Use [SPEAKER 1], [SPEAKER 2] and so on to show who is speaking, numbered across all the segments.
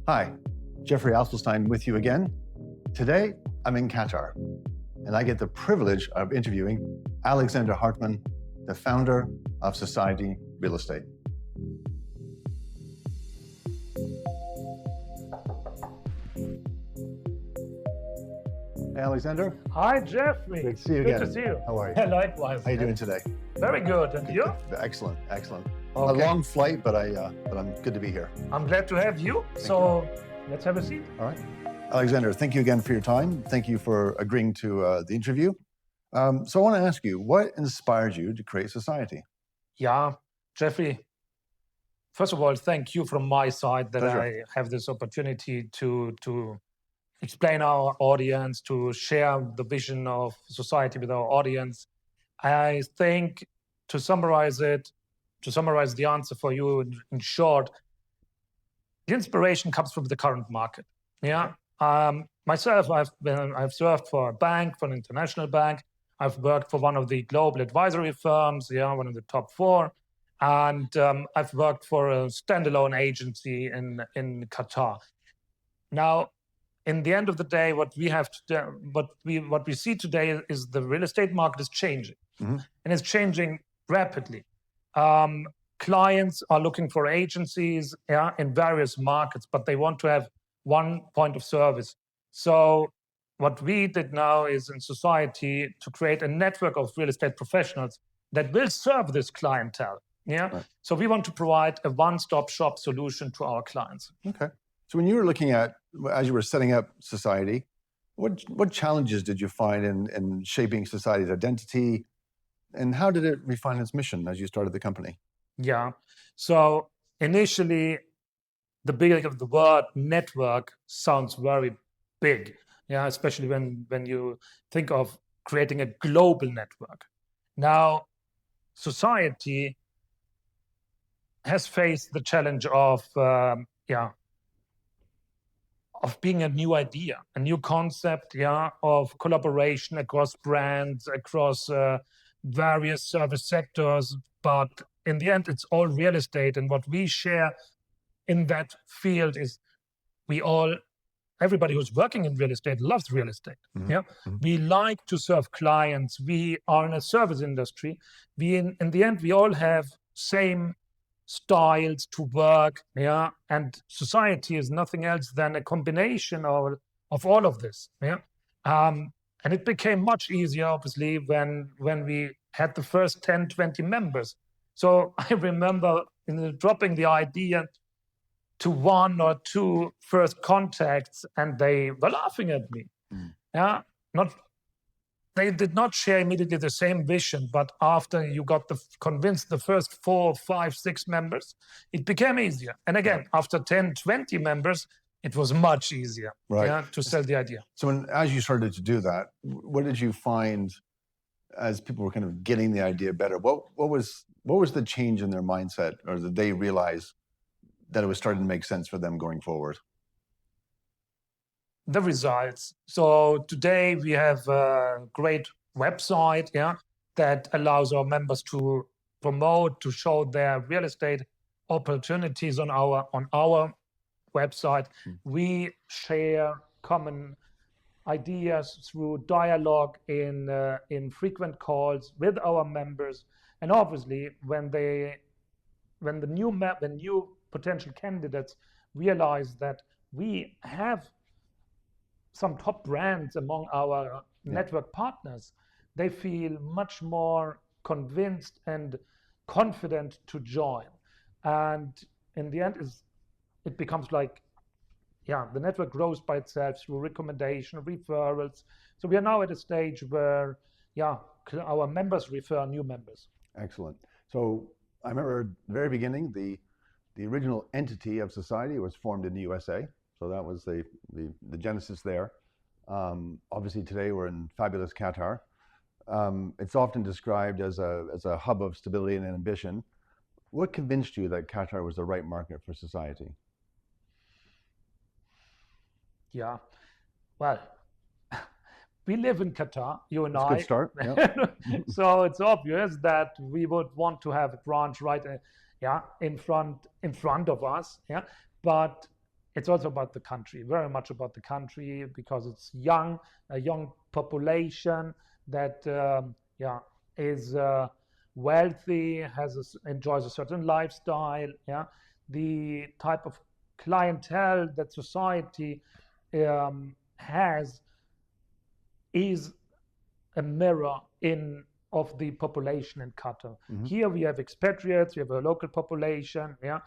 [SPEAKER 1] Hi, Jeffrey Asselstine with you again. Today, I'm in Qatar, and I get the privilege of interviewing Alexander Hartmann, the founder of Society Real Estate. Hey, Alexander.
[SPEAKER 2] Hi, Jeffrey.
[SPEAKER 1] Good to see you again.
[SPEAKER 2] Good to see you.
[SPEAKER 1] How are you?
[SPEAKER 2] Likewise.
[SPEAKER 1] How are you doing today?
[SPEAKER 2] Very good. And you?
[SPEAKER 1] Excellent, excellent.
[SPEAKER 2] Okay.
[SPEAKER 1] A long flight, but I'm good to be here.
[SPEAKER 2] I'm glad to have you. So let's have a seat.
[SPEAKER 1] All right. Alexander, thank you again for your time. Thank you for agreeing to the interview. So I want to ask you, what inspired you to create Society?
[SPEAKER 2] Yeah, Jeffrey. First of all, thank you from my side that
[SPEAKER 1] Pleasure.
[SPEAKER 2] I have this opportunity to explain our audience, to share the vision of Society with our audience. I think to summarize the answer for you in short, the inspiration comes from the current market. Yeah. Myself, I've served for a bank, for an international bank. I've worked for one of the global advisory firms, one of the top 4. And I've worked for a standalone agency in Qatar. Now, in the end of the day, what we see today is the real estate market is changing, and it's changing rapidly. Clients are looking for agencies in various markets, but they want to have one point of service. So what we did now is in Society to create a network of real estate professionals that will serve this clientele. Yeah. Right. So we want to provide a one-stop shop solution to our clients.
[SPEAKER 1] Okay. So when you were looking at, as you were setting up Society, what challenges did you find in shaping Society's identity, and how did it refine its mission as you started the company?
[SPEAKER 2] Yeah. So initially, the beginning of the word network sounds very big. Yeah, especially when you think of creating a global network. Now, Society has faced the challenge of being a new idea, a new concept, of collaboration across brands, across various service sectors. But in the end, it's all real estate. And what we share in that field is everybody who's working in real estate loves real estate. Mm-hmm. Yeah, mm-hmm. We like to serve clients. We are in a service industry. In the end, we all have same styles to work, and Society is nothing else than a combination of all of this, and it became much easier, obviously, when we had the first 10, 20 members. So I remember dropping the idea to 1 or 2 first contacts, and they were laughing at me. They did not share immediately the same vision, but after you got convinced the first 4, 5, 6 members, it became easier. And again, after 10, 20 members, it was much easier to sell the idea.
[SPEAKER 1] So as you started to do that, what did you find as people were kind of getting the idea better? What was the change in their mindset, or did they realize that it was starting to make sense for them going forward?
[SPEAKER 2] The results. So today we have a great website, that allows our members to promote, to show their real estate opportunities on our website. We share common ideas through dialogue in frequent calls with our members, and obviously when new potential candidates realize that we have some top brands among our network partners, they feel much more convinced and confident to join. And in the end, it becomes like, the network grows by itself through recommendation, referrals. So we are now at a stage where, our members refer new members.
[SPEAKER 1] Excellent. So I remember at the very beginning, the original entity of Society was formed in the USA. So that was the genesis there. Obviously today we're in fabulous Qatar. It's often described as a hub of stability and ambition. What convinced you that Qatar was the right market for Society?
[SPEAKER 2] Yeah, well, we live in Qatar, you and
[SPEAKER 1] That's
[SPEAKER 2] I.
[SPEAKER 1] a good start. Yeah.
[SPEAKER 2] So it's obvious that we would want to have a branch right, in front of us. Yeah, but it's also about the country, very much about the country, because it's young, a young population that is wealthy, enjoys a certain lifestyle. Yeah, the type of clientele that society has is a mirror of the population in Qatar. Here we have expatriates, we have a local population. Yeah,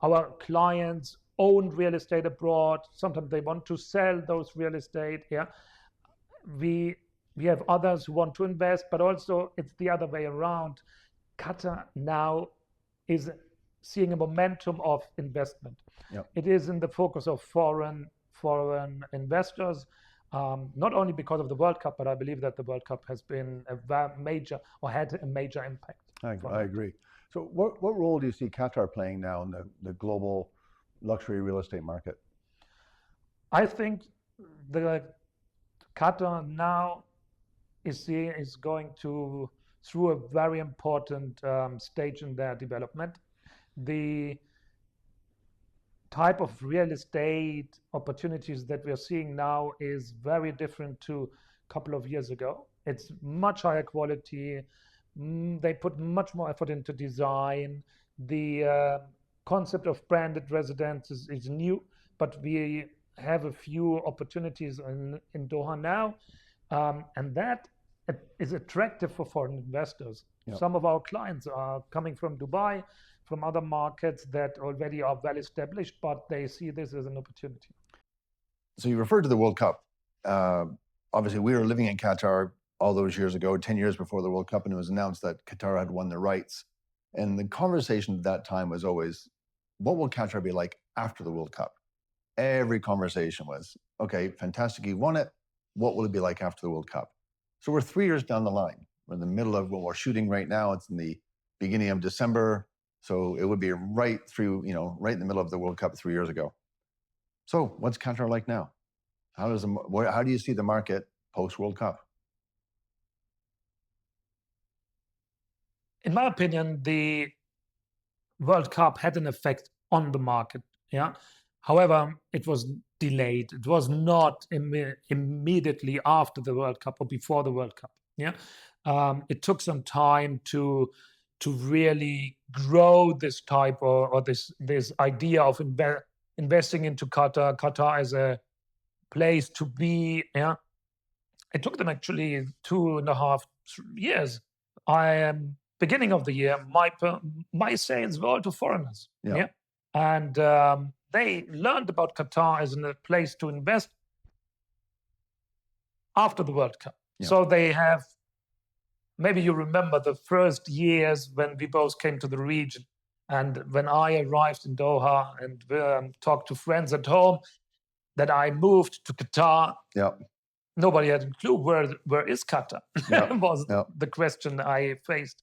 [SPEAKER 2] our clients own real estate abroad. Sometimes they want to sell those real estate. Yeah, we have others who want to invest, but also it's the other way around. Qatar now is seeing a momentum of investment.
[SPEAKER 1] Yep.
[SPEAKER 2] It is in the focus of foreign investors. Not only because of the World Cup, but I believe that the World Cup has been had a major impact.
[SPEAKER 1] I agree. So what role do you see Qatar playing now in the global luxury real estate market?
[SPEAKER 2] I think the Qatar now is going through a very important stage in their development. The type of real estate opportunities that we are seeing now is very different to a couple of years ago. It's much higher quality. They put much more effort into design. The concept of branded residence is new, but we have a few opportunities in Doha now, and that is attractive for foreign investors. Yep. Some of our clients are coming from Dubai, from other markets that already are well established, but they see this as an opportunity.
[SPEAKER 1] So you referred to the World Cup. Obviously, we were living in Qatar all those years ago, 10 years before the World Cup, and it was announced that Qatar had won the rights. And the conversation at that time was always, what will Qatar be like after the World Cup? Every conversation was, okay, fantastic, you won it. What will it be like after the World Cup? So we're 3 years down the line. We're in the middle of what we're shooting right now. It's in the beginning of December. So it would be right in the middle of the World Cup 3 years ago. So what's Qatar like now? How do you see the market post-World Cup?
[SPEAKER 2] In my opinion, the World Cup had an effect on the market. Yeah. However, it was delayed. It was not immediately after the World Cup or before the World Cup. Yeah. It took some time to really grow this type or this idea of investing into Qatar. Qatar as a place to be. Yeah. It took them actually 2.5 years. Beginning of the year, my sales were all to foreigners. Yeah. And they learned about Qatar as a place to invest after the World Cup. Yeah. So they have, maybe you remember the first years when we both came to the region, and when I arrived in Doha and talked to friends at home that I moved to Qatar. Yeah. Nobody had a clue where is Qatar. Yeah. was the question I faced.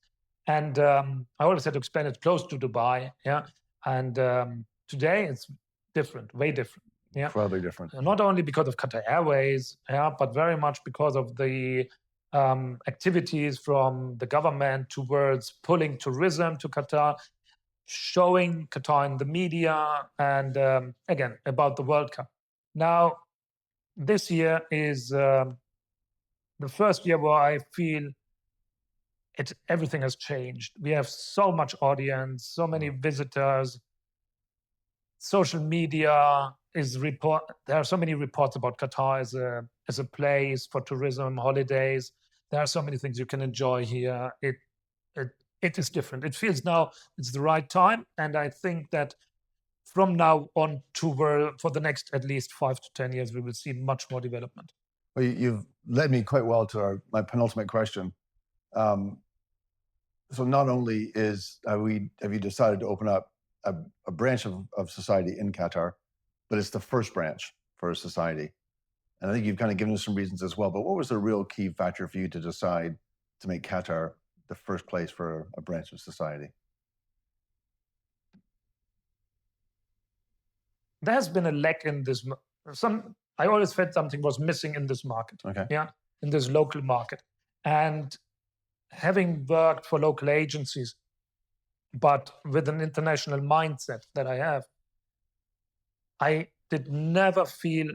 [SPEAKER 2] And I always had to explain it close to Dubai. Yeah. And today it's different, way different. Yeah.
[SPEAKER 1] Probably different.
[SPEAKER 2] Not only because of Qatar Airways, but very much because of the activities from the government towards pulling tourism to Qatar, showing Qatar in the media, and again, about the World Cup. Now, this year is the first year where I feel everything has changed. We have so much audience, so many visitors. Social media there are so many reports about Qatar as a place for tourism, holidays. There are so many things you can enjoy here. It is different. It feels now it's the right time, and I think that from now on for the next at least 5 to 10 years, we will see much more development.
[SPEAKER 1] Well, you've led me quite well to my penultimate question. So not only have you decided to open up a branch of society in Qatar, but it's the first branch for a society. And I think you've kind of given us some reasons as well, but what was the real key factor for you to decide to make Qatar the first place for a branch of society?
[SPEAKER 2] There has been a lack in this. I always felt something was missing in this market. Okay. Yeah, in this local market. And having worked for local agencies, but with an international mindset that I have, I did never feel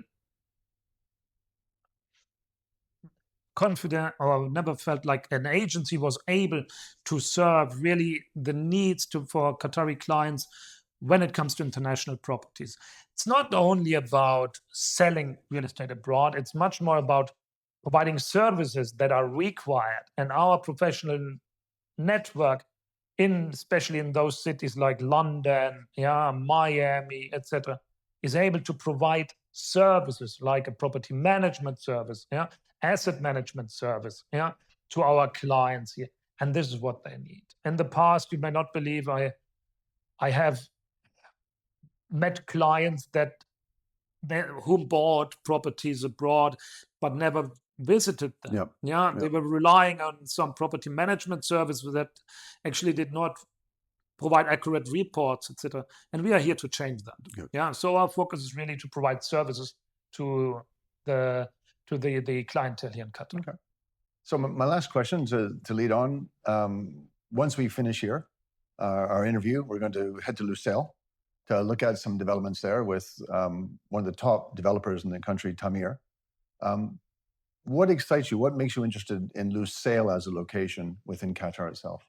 [SPEAKER 2] confident or never felt like an agency was able to serve really the needs for Qatari clients when it comes to international properties. It's not only about selling real estate abroad, it's much more about providing services that are required. And our professional network, especially in those cities like London, Miami, etc., is able to provide services like a property management service, asset management service, to our clients here. And this is what they need. In the past, you may not believe, I have met clients who bought properties abroad but never visited them. They were relying on some property management service that actually did not provide accurate reports, etc. And we are here to change that. So our focus is really to provide services to the clientele here in Qatar.
[SPEAKER 1] Okay. So my last question to lead on, once we finish here, our interview, we're going to head to Lusail to look at some developments there with one of the top developers in the country, Tameer. What excites you? What makes you interested in Lusail as a location within Qatar itself?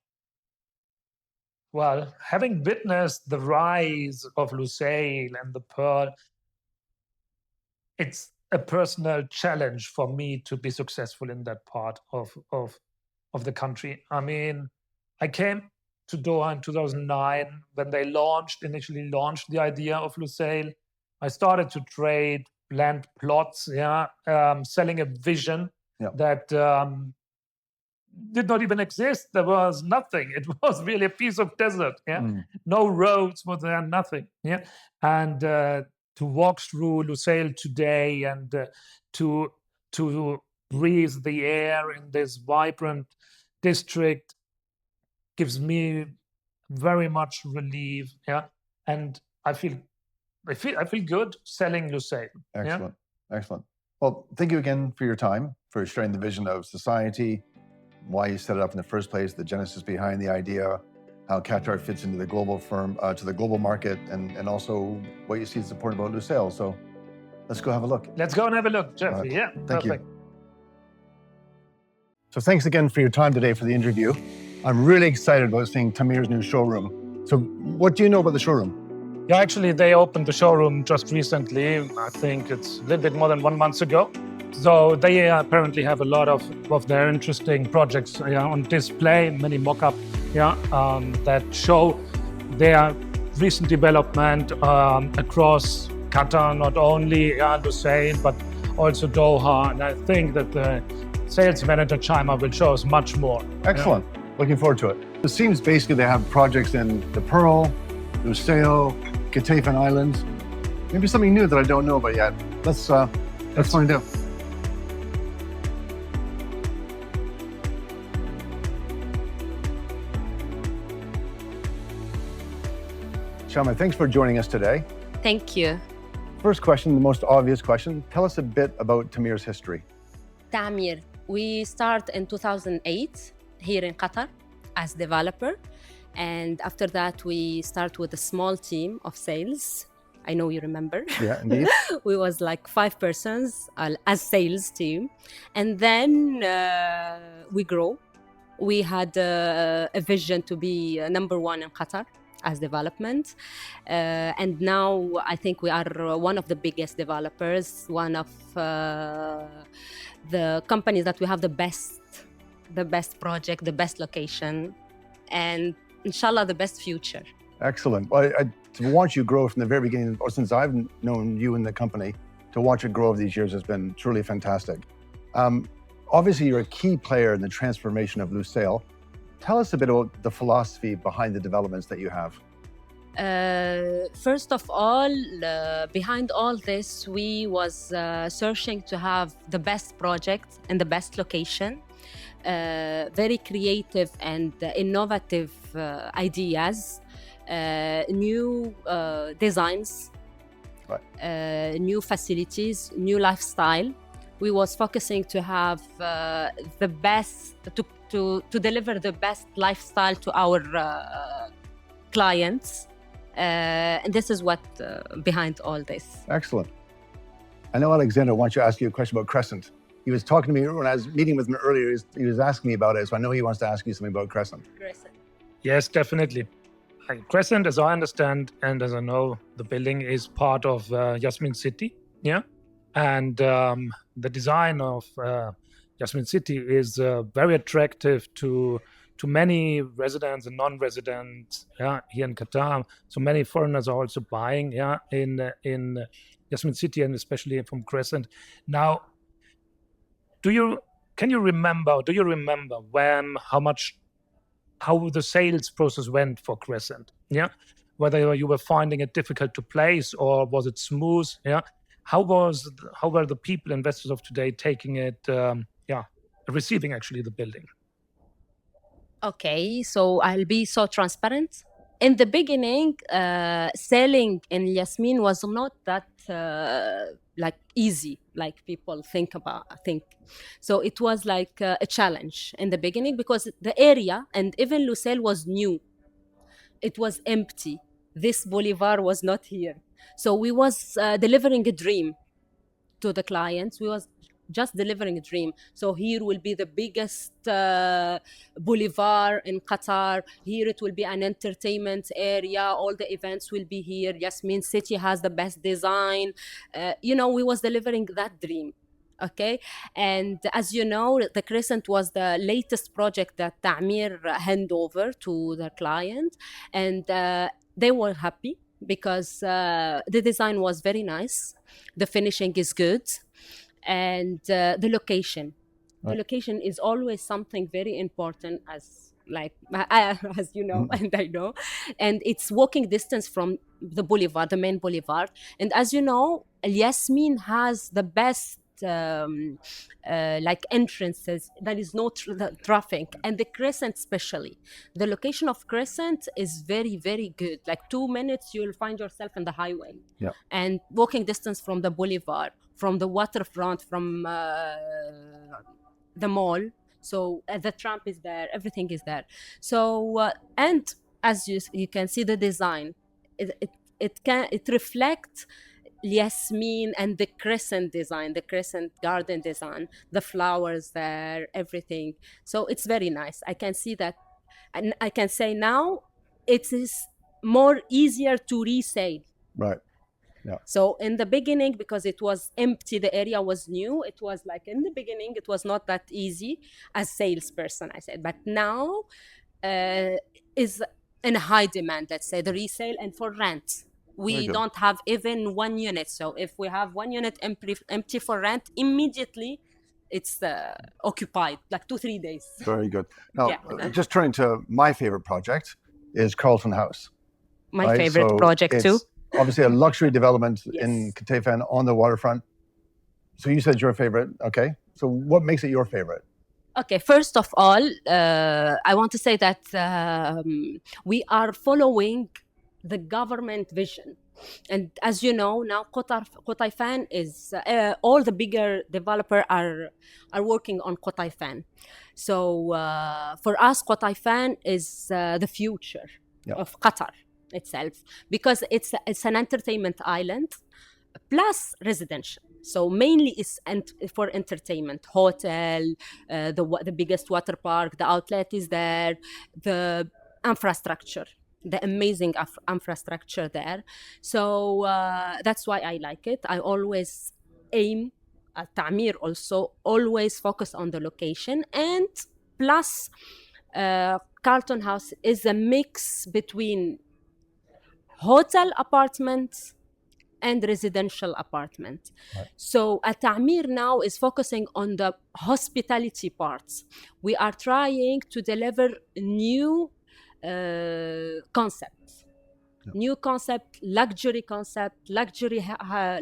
[SPEAKER 2] Well, having witnessed the rise of Lusail and the Pearl, it's a personal challenge for me to be successful in that part of the country. I mean, I came to Doha in 2009 when they initially launched the idea of Lusail. I started to trade land plots, selling a vision that did not even exist. There was nothing. It was really a piece of desert. No roads were there, nothing. And to walk through Lusail today and to breathe the air in this vibrant district gives me very much relief. And I feel good selling Lusail.
[SPEAKER 1] Excellent. Excellent. Well, thank you again for your time, for sharing the vision of society, why you set it up in the first place, the genesis behind the idea, how Qatar fits into the global to the global market, and also what you see is important about Lusail. So let's go have a look.
[SPEAKER 2] Let's go and have a look, Jeffrey.
[SPEAKER 1] Right. Thank
[SPEAKER 2] perfect.
[SPEAKER 1] you. So thanks again for your time today for the interview. I'm really excited about seeing Tameer's new showroom. So what do you know about the showroom?
[SPEAKER 2] Yeah, actually, they opened the showroom just recently. I think it's a little bit more than 1 month ago. So they apparently have a lot of their interesting projects on display, many mock-up that show their recent development across Qatar, not only Lusail, but also Doha. And I think that the sales manager, Chima, will show us much more.
[SPEAKER 1] Excellent. Looking forward to it. It seems basically they have projects in the Pearl, Lusail, Qatar Islands. Maybe something new that I don't know about yet. Let's find out. Chima, thanks for joining us today.
[SPEAKER 3] Thank you.
[SPEAKER 1] First question, the most obvious question. Tell us a bit about Tameer's history.
[SPEAKER 3] Tameer, we start in 2008 here in Qatar as developer. And after that, we start with a small team of sales. I know you remember.
[SPEAKER 1] Yeah, indeed.
[SPEAKER 3] We was like 5 persons as sales team. And then we grow. We had a vision to be number 1 in Qatar as development. And now I think we are one of the biggest developers, one of the companies that we have the best project, the best location, and inshallah, the best future.
[SPEAKER 1] Excellent. Well, to watch you grow from the very beginning, or since I've known you in the company, to watch it grow over these years has been truly fantastic. Obviously, you're a key player in the transformation of Lusail. Tell us a bit about the philosophy behind the developments that you have.
[SPEAKER 3] First of all, behind all this, we was searching to have the best project and the best location, very creative and innovative ideas, new designs,
[SPEAKER 1] right.
[SPEAKER 3] New facilities, new lifestyle. We was focusing to have the best, to deliver the best lifestyle to our clients. And this is what behind all this.
[SPEAKER 1] Excellent. I know Alexander wants to ask you a question about Crescent. He was talking to me when I was meeting with him earlier. He was asking me about it, so I know he wants to ask you something about Crescent.
[SPEAKER 2] Yes, definitely. Crescent, as I understand and as I know, the building is part of Yasmin City. Yeah. And the design of Yasmin City is very attractive to many residents and non-residents here in Qatar. So many foreigners are also buying in Yasmin City, and especially from Crescent. Now, do you remember when how the sales process went for Crescent? Yeah, whether you were finding it difficult to place or was it smooth? Yeah, how were the people, investors of today, taking it? Receiving actually the building.
[SPEAKER 3] Okay, so I'll be so transparent. In the beginning, selling in Yasmin was not that like easy, like people think. So it was like a challenge in the beginning because the area and even Lusail was new. It was empty. This boulevard was not here. So we was delivering a dream to the clients. We was just delivering a dream. So here will be the biggest boulevard in Qatar. Here it will be an entertainment area. All the events will be here. Yasmin City has the best design. We was delivering that dream. Okay, and as you know, the Crescent was the latest project that Tameer hand over to the client, and they were happy because the design was very nice, the finishing is good, and the location.
[SPEAKER 1] Right.
[SPEAKER 3] The location is always something very important, as you know, and I know, and it's walking distance from the boulevard, the main boulevard. And as you know, Yasmin has the best like entrances. There is no traffic, and the Crescent especially, the location of Crescent is very, very good. Like 2 minutes you'll find yourself in the highway.
[SPEAKER 1] Yeah.
[SPEAKER 3] And walking distance from the boulevard, from the waterfront, from the mall. So the tram is there, everything is there. So and as you can see the design, it reflects Yasmin and the Crescent design, the Crescent garden design, the flowers there, everything. So it's very nice. I can see that, and I can say now it is more easier to resale.
[SPEAKER 1] Right. Yeah.
[SPEAKER 3] So in the beginning, because it was empty, the area was new. It was like in the beginning, it was not that easy as salesperson, I said. But now is in high demand, let's say, the resale and for rent. We don't have even 1 unit. So if we have 1 unit empty for rent, immediately it's occupied, like 2-3 days.
[SPEAKER 1] Very good. Now, just turning to my favorite project is Carlton House.
[SPEAKER 3] My favorite project too.
[SPEAKER 1] Obviously a luxury development
[SPEAKER 3] Yes.
[SPEAKER 1] in Qatar on the waterfront. So you said your favorite. Okay. So what makes it your favorite?
[SPEAKER 3] Okay, first of all, I want to say that we are following the government vision. And as you know, now Qatar is, all the bigger developers are working on Qatar. So for us, Qatar is the future of Qatar itself, because it's an entertainment island plus residential. So mainly it's for entertainment, hotel, the biggest water park, the outlet is there, the infrastructure, the amazing infrastructure there. So that's why I like it. I always aim at Tameer also, always focus on the location. And plus, Carlton House is a mix between hotel apartments and residential apartment.
[SPEAKER 1] Right.
[SPEAKER 3] So Tameer now is focusing on the hospitality parts. We are trying to deliver new concepts. New concept, luxury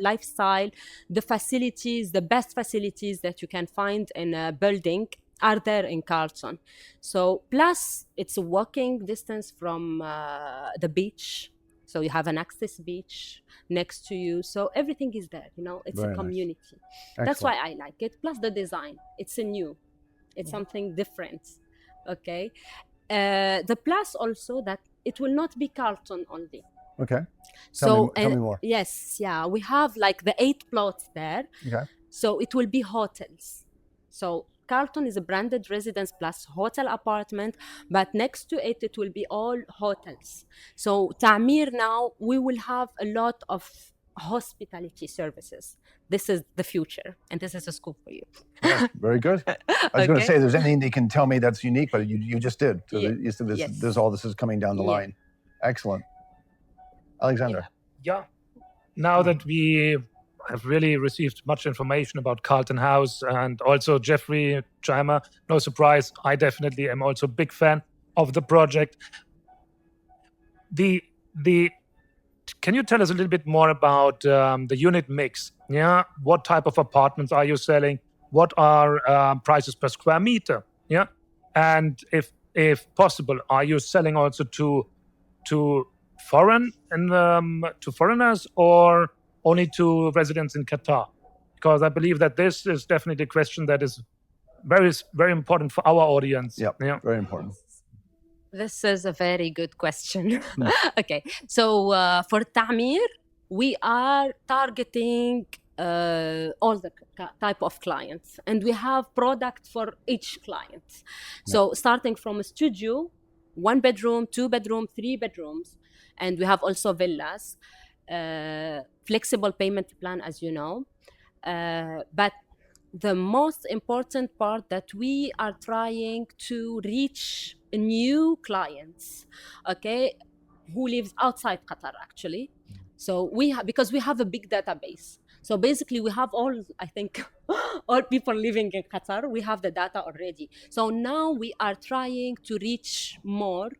[SPEAKER 3] lifestyle. The facilities, the best facilities that you can find in a building are there in Carlton. So plus it's a walking distance from the beach. So you have an access beach next to you. So everything is there, it's
[SPEAKER 1] Very
[SPEAKER 3] a community.
[SPEAKER 1] Nice.
[SPEAKER 3] That's why I like it. Plus the design, it's something different. Okay. The plus also that it will not be Carlton only.
[SPEAKER 1] Okay.
[SPEAKER 3] So
[SPEAKER 1] Tell me more.
[SPEAKER 3] yes, yeah, we have like the 8 plots there.
[SPEAKER 1] Okay.
[SPEAKER 3] So it will be hotels. So Carlton is a branded residence plus hotel apartment, but next to it, it will be all hotels. So Tameer now, we will have a lot of hospitality services. This is the future, and this is a scoop for you.
[SPEAKER 1] Yeah, very good. I was going to
[SPEAKER 3] Okay.
[SPEAKER 1] say, there's anything that you can tell me that's unique, but you just did. So
[SPEAKER 3] Yeah.
[SPEAKER 1] you said this,
[SPEAKER 3] Yes.
[SPEAKER 1] all this is coming down the
[SPEAKER 3] Yeah.
[SPEAKER 1] line. Excellent. Alexander.
[SPEAKER 2] Yeah. Now that we have really received much information about Carlton House and also Jeffrey Chimer, no surprise, I definitely am also a big fan of the project. Can you tell us a little bit more about the unit mix? Yeah, what type of apartments are you selling? What are prices per square meter? Yeah, and if possible, are you selling also to foreigners or only to residents in Qatar? Because I believe that this is definitely a question that is very, very important for our audience.
[SPEAKER 1] Yeah, very important.
[SPEAKER 3] This is a very good question. Okay, so for Tameer, we are targeting all the type of clients, and we have product for each client. So starting from a studio, 1 bedroom, 2 bedroom, 3 bedrooms, and we have also villas, flexible payment plan, as you know. But the most important part that we are trying to reach new clients, okay, who lives outside Qatar actually. So because we have a big database. So basically we have all, I think, all people living in Qatar, we have the data already. So now we are trying to reach more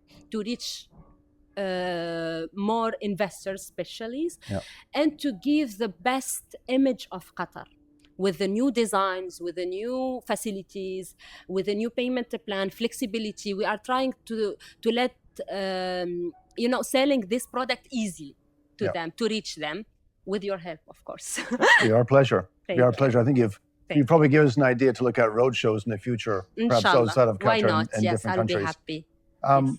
[SPEAKER 3] investors, specialists, and to give the best image of Qatar with the new designs, with the new facilities, with the new payment plan, flexibility. We are trying to let selling this product easily to them, to reach them, with your help, of course.
[SPEAKER 1] Be our pleasure. Be our pleasure. I think you probably give us an idea to look at road shows in the future, perhaps outside of Qatar.
[SPEAKER 3] Why not?
[SPEAKER 1] and
[SPEAKER 3] Yes,
[SPEAKER 1] different
[SPEAKER 3] I'll
[SPEAKER 1] countries.
[SPEAKER 3] be happy.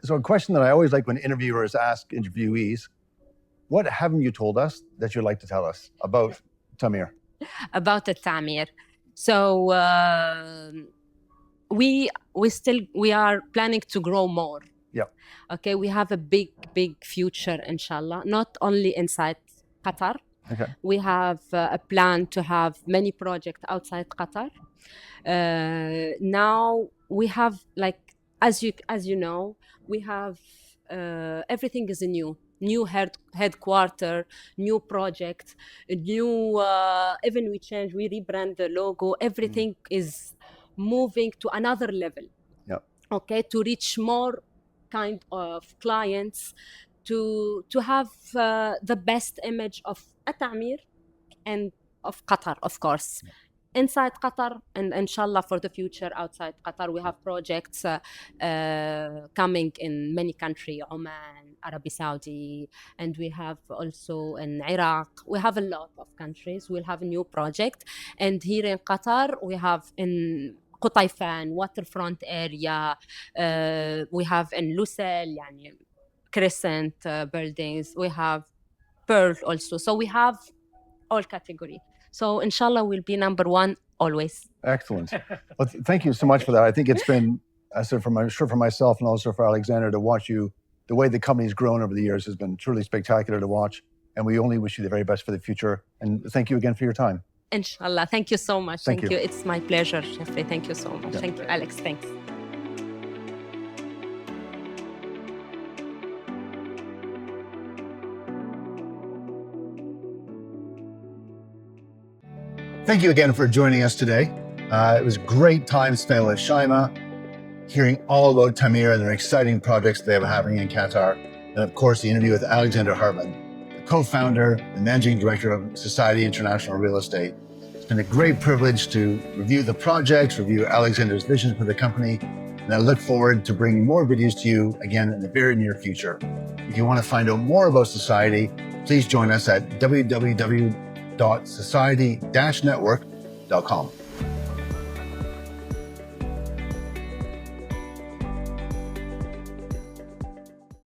[SPEAKER 1] So a question that I always like when interviewers ask interviewees, what haven't you told us that you'd like to tell us about Tameer?
[SPEAKER 3] About the Tameer. So we are planning to grow more.
[SPEAKER 1] Yeah.
[SPEAKER 3] Okay, we have a big future, inshallah, not only inside Qatar.
[SPEAKER 1] Okay.
[SPEAKER 3] We have a plan to have many projects outside Qatar. Now we have, like, as you know, we have everything is new headquarter, new project, new even we rebrand the logo. Everything is moving to another level.
[SPEAKER 1] Yeah.
[SPEAKER 3] Okay, to reach more kind of clients, to have the best image of Tameer and of Qatar, of course. Inside Qatar, and inshallah for the future outside Qatar, we have projects coming in many countries, Oman, Arabi Saudi, and we have also in Iraq. We have a lot of countries. We'll have a new project. And here in Qatar, we have in Qutaifan, waterfront area. We have in Lusail, Crescent buildings. We have Pearl also. So we have all categories. So inshallah, we'll be number one always.
[SPEAKER 1] Excellent. Well, thank you so much for that. I think it's been, for myself and also for Alexander, to watch you, the way the company's grown over the years has been truly spectacular to watch. And we only wish you the very best for the future. And thank you again for your time.
[SPEAKER 3] Inshallah. Thank you so much.
[SPEAKER 1] Thank you.
[SPEAKER 3] It's my pleasure, Jeffrey. Thank you so much. Thank you, Alex. Thanks.
[SPEAKER 1] Thank you again for joining us today. It was a great time spent with Shaima, hearing all about Tameer and their exciting projects they have happening in Qatar. And of course, the interview with Alexander Hartmann, the co-founder and managing director of Society International Real Estate. It's been a great privilege to review the projects, review Alexander's vision for the company, and I look forward to bringing more videos to you again in the very near future. If you want to find out more about Society, please join us at www.society-network.com.